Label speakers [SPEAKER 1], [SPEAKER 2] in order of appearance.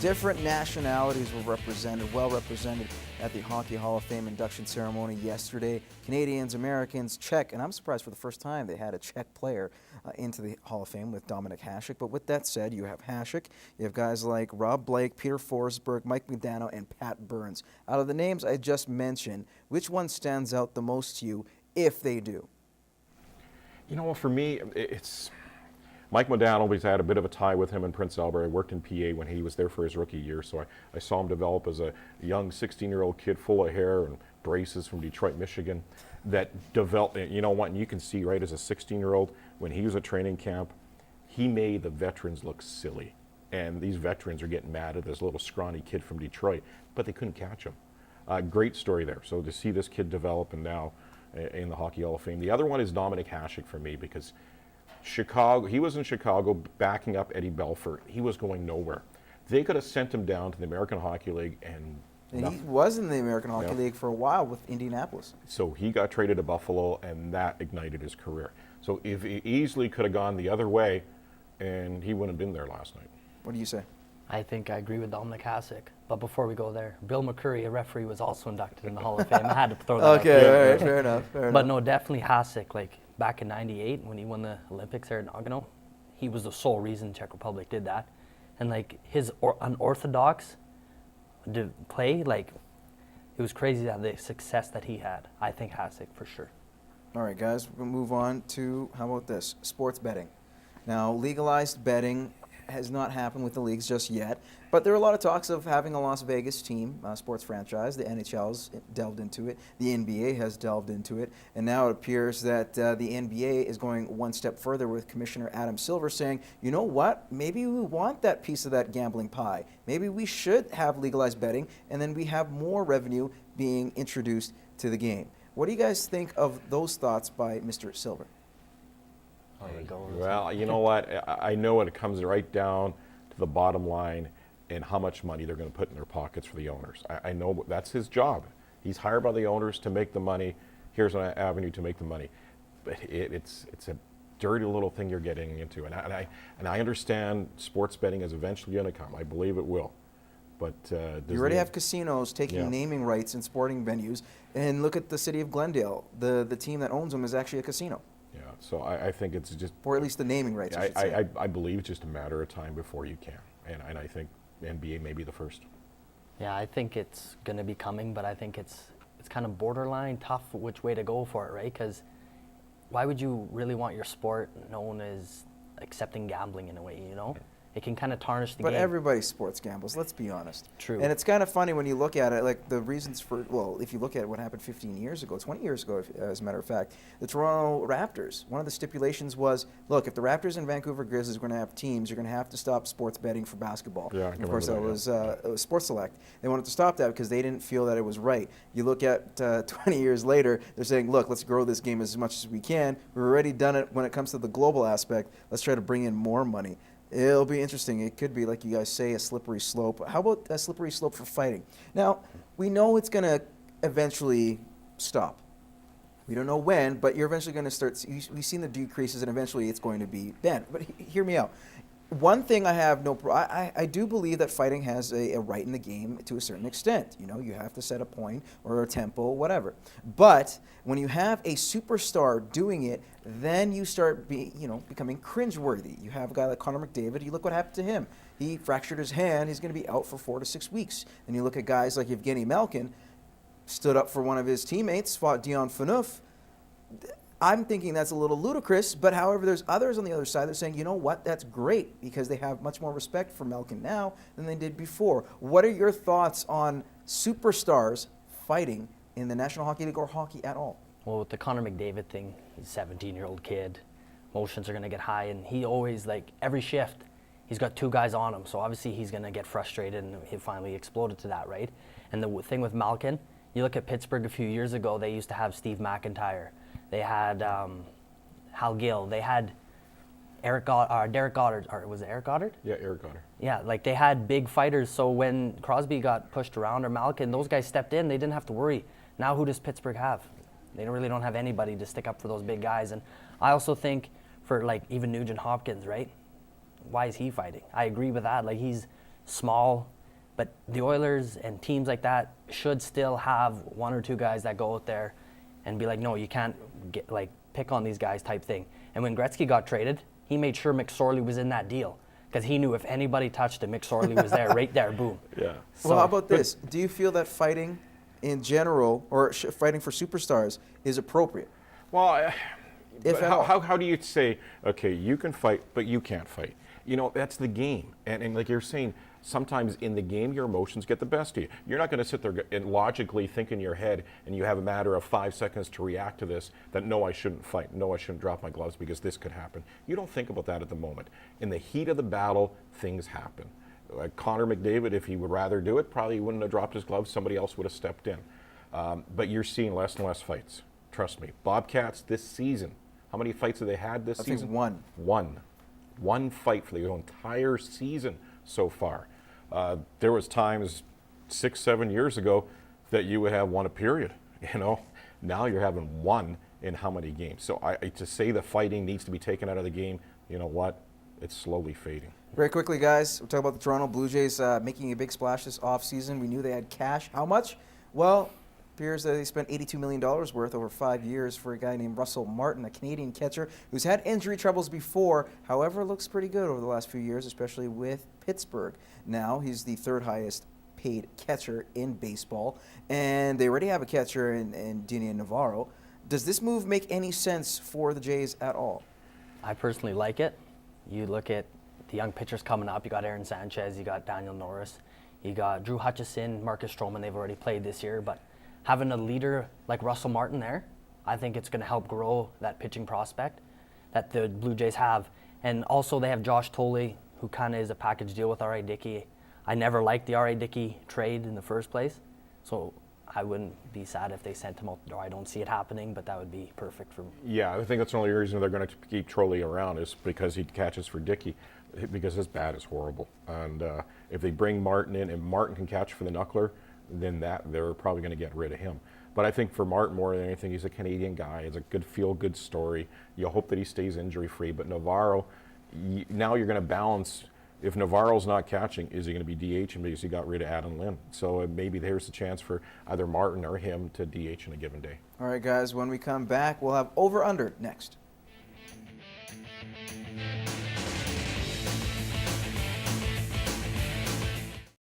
[SPEAKER 1] Different nationalities were well represented at the Hockey Hall of Fame induction ceremony yesterday. Canadians, Americans, Czech, and I'm surprised for the first time they had a Czech player into the Hall of Fame with Dominik Hasek. But with that said, you have Hasek, you have guys like Rob Blake, Peter Forsberg, Mike Modano, and Pat Burns. Out of the names I just mentioned, which one stands out the most to you, if they do?
[SPEAKER 2] You know, for me, it's Mike Modano. Always had a bit of a tie with him in Prince Albert. I worked in PA when he was there for his rookie year, so I saw him develop as a young 16-year-old kid full of hair and braces from Detroit, Michigan, that developed, you know what, and you can see right as a 16-year-old, when he was at training camp, he made the veterans look silly. And these veterans are getting mad at this little scrawny kid from Detroit, but they couldn't catch him. Great story there. So to see this kid develop and now in the Hockey Hall of Fame. The other one is Dominik Hasek for me, because Chicago, he was in Chicago backing up Eddie Belfour. He was going nowhere. They could have sent him down to the American Hockey League and
[SPEAKER 1] he was in the American Hockey League for a while with Indianapolis.
[SPEAKER 2] So he got traded to Buffalo, and that ignited his career. So if he easily could have gone the other way, and he wouldn't have been there last night.
[SPEAKER 1] What do you say?
[SPEAKER 3] I think I agree with Dominik Hasek. But before we go there, Bill McCurry, a referee, was also inducted in the Hall of Fame. I had to throw that out there.
[SPEAKER 1] Okay, all right, fair enough.
[SPEAKER 3] But no, definitely Hasek. Like back in '98 when he won the Olympics there in Nagano, he was the sole reason Czech Republic did that. And like his unorthodox play, like it was crazy to have the success that he had. I think Hasek for sure.
[SPEAKER 1] All right, guys, we're going to move on to, how about this, sports betting. Now, legalized betting has not happened with the leagues just yet, but there are a lot of talks of having a Las Vegas team, sports franchise. The NHL's delved into it. The NBA has delved into it. And now it appears that the NBA is going one step further with Commissioner Adam Silver saying, you know what, maybe we want that piece of that gambling pie. Maybe we should have legalized betting, and then we have more revenue being introduced to the game. What do you guys think of those thoughts by Mr. Silver?
[SPEAKER 2] Well, you know what? I know it comes right down to the bottom line and how much money they're going to put in their pockets for the owners. I know that's his job. He's hired by the owners to make the money. Here's an avenue to make the money. But it's a dirty little thing you're getting into. And I understand sports betting is eventually going to come. I believe it will. But
[SPEAKER 1] you already have casinos taking naming rights in sporting venues. And look at the city of Glendale. The team that owns them is actually a casino.
[SPEAKER 2] Yeah, so I think it's just...
[SPEAKER 1] Or at least the naming rights, I should say.
[SPEAKER 2] I believe it's just a matter of time before you can. And I think the NBA may be the first.
[SPEAKER 3] Yeah, I think it's going to be coming, but I think it's kind of borderline tough which way to go for it, right? Because why would you really want your sport known as accepting gambling in a way, you know? It can kind of tarnish the game.
[SPEAKER 1] But everybody sports gambles, let's be honest.
[SPEAKER 3] True.
[SPEAKER 1] And it's kind of funny when you look at it, like the reasons for, well, if you look at what happened 15 years ago, 20 years ago, as a matter of fact, the Toronto Raptors, one of the stipulations was, look, if the Raptors and Vancouver Grizzlies are going to have teams, you're going to have to stop sports betting for basketball.
[SPEAKER 2] Yeah,
[SPEAKER 1] and of course, it was Sports Select. They wanted to stop that because they didn't feel that it was right. You look at 20 years later, they're saying, look, let's grow this game as much as we can. We've already done it when it comes to the global aspect. Let's try to bring in more money. It'll be interesting. It could be, like you guys say, a slippery slope. How about a slippery slope for fighting? Now, we know it's going to eventually stop. We don't know when, but you're eventually going to start. We've seen the decreases, and eventually it's going to be banned. But hear me out. One thing I have I do believe that fighting has a right in the game to a certain extent. You know, you have to set a point or a tempo, whatever. But when you have a superstar doing it, then you start becoming cringeworthy. You have a guy like Connor McDavid. You look what happened to him. He fractured his hand. He's going to be out for 4 to 6 weeks. And you look at guys like Evgeny Malkin, stood up for one of his teammates, fought Dion Phaneuf. I'm thinking that's a little ludicrous, but however, there's others on the other side that are saying, you know what, that's great, because they have much more respect for Malkin now than they did before. What are your thoughts on superstars fighting in the National Hockey League or hockey at all?
[SPEAKER 3] Well, with the Connor McDavid thing, he's a 17-year-old kid. Emotions are going to get high, and he always, like, every shift, he's got 2 guys on him, so obviously he's going to get frustrated, and he finally exploded to that, right? And the thing with Malkin, you look at Pittsburgh a few years ago, they used to have Steve McIntyre. They had Hal Gill. They had Derek Goddard. Or was it Eric Goddard?
[SPEAKER 2] Yeah, Eric Goddard.
[SPEAKER 3] Yeah, like they had big fighters. So when Crosby got pushed around or Malkin, those guys stepped in. They didn't have to worry. Now who does Pittsburgh have? They really don't have anybody to stick up for those big guys. And I also think for like even Nugent Hopkins, right? Why is he fighting? I agree with that. Like, he's small, but the Oilers and teams like that should still have one or two guys that go out there and be like, no, you can't get like pick on these guys type thing. And when Gretzky got traded, he made sure McSorley was in that deal because he knew if anybody touched him, McSorley was there, right there, boom.
[SPEAKER 2] Yeah.
[SPEAKER 1] Well, how about this? Do you feel that fighting in general, or fighting for superstars, is appropriate?
[SPEAKER 2] Well,
[SPEAKER 1] If
[SPEAKER 2] but
[SPEAKER 1] at all.
[SPEAKER 2] how do you say, okay, you can fight, but you can't fight? You know, that's the game. And like you're saying, sometimes in the game, your emotions get the best of you. You're not going to sit there and logically think in your head, and you have a matter of 5 seconds to react to this, that no, I shouldn't fight. No, I shouldn't drop my gloves because this could happen. You don't think about that at the moment. In the heat of the battle, things happen. Like Connor McDavid, if he would rather do it, probably wouldn't have dropped his gloves. Somebody else would have stepped in. But you're seeing less and less fights. Trust me. Bobcats this season, how many fights have they had this
[SPEAKER 1] I think
[SPEAKER 2] season?
[SPEAKER 1] one.
[SPEAKER 2] One fight for the entire season so far. There was times 6-7 years ago that you would have one a period. You know, now you're having one in how many games? So to say the fighting needs to be taken out of the game, you know what? It's slowly fading.
[SPEAKER 1] Very quickly, guys, we'll talk about the Toronto Blue Jays making a big splash this offseason. We knew they had cash. How much? Well, appears that they spent $82 million worth over 5 years for a guy named Russell Martin, a Canadian catcher who's had injury troubles before, however, looks pretty good over the last few years, especially with Pittsburgh. Now he's the third highest paid catcher in baseball, and they already have a catcher in Dinian Navarro. Does this move make any sense for the Jays at all?
[SPEAKER 3] I personally like it. You look at the young pitchers coming up. You got Aaron Sanchez, you got Daniel Norris, you got Drew Hutchison, Marcus Stroman. They've already played this year, but having a leader like Russell Martin there, I think it's going to help grow that pitching prospect that the Blue Jays have. And also they have Josh Tolley, who kind of is a package deal with R.A. Dickey. I never liked the R.A. Dickey trade in the first place, so I wouldn't be sad if they sent him out the door. I don't see it happening, but that would be perfect for me.
[SPEAKER 2] Yeah, I think that's the only reason they're going to keep Trolley around is because he catches for Dickey, because his bat is horrible. And if they bring Martin in and Martin can catch for the knuckler, then they're probably going to get rid of him. But I think for Martin, more than anything, he's a Canadian guy. It's a good feel-good story. You hope that he stays injury-free. But Navarro, now you're going to balance. If Navarro's not catching, is he going to be DHing because he got rid of Adam Lynn? So maybe there's a chance for either Martin or him to DH in a given day.
[SPEAKER 1] All right, guys, when we come back, we'll have over-under next.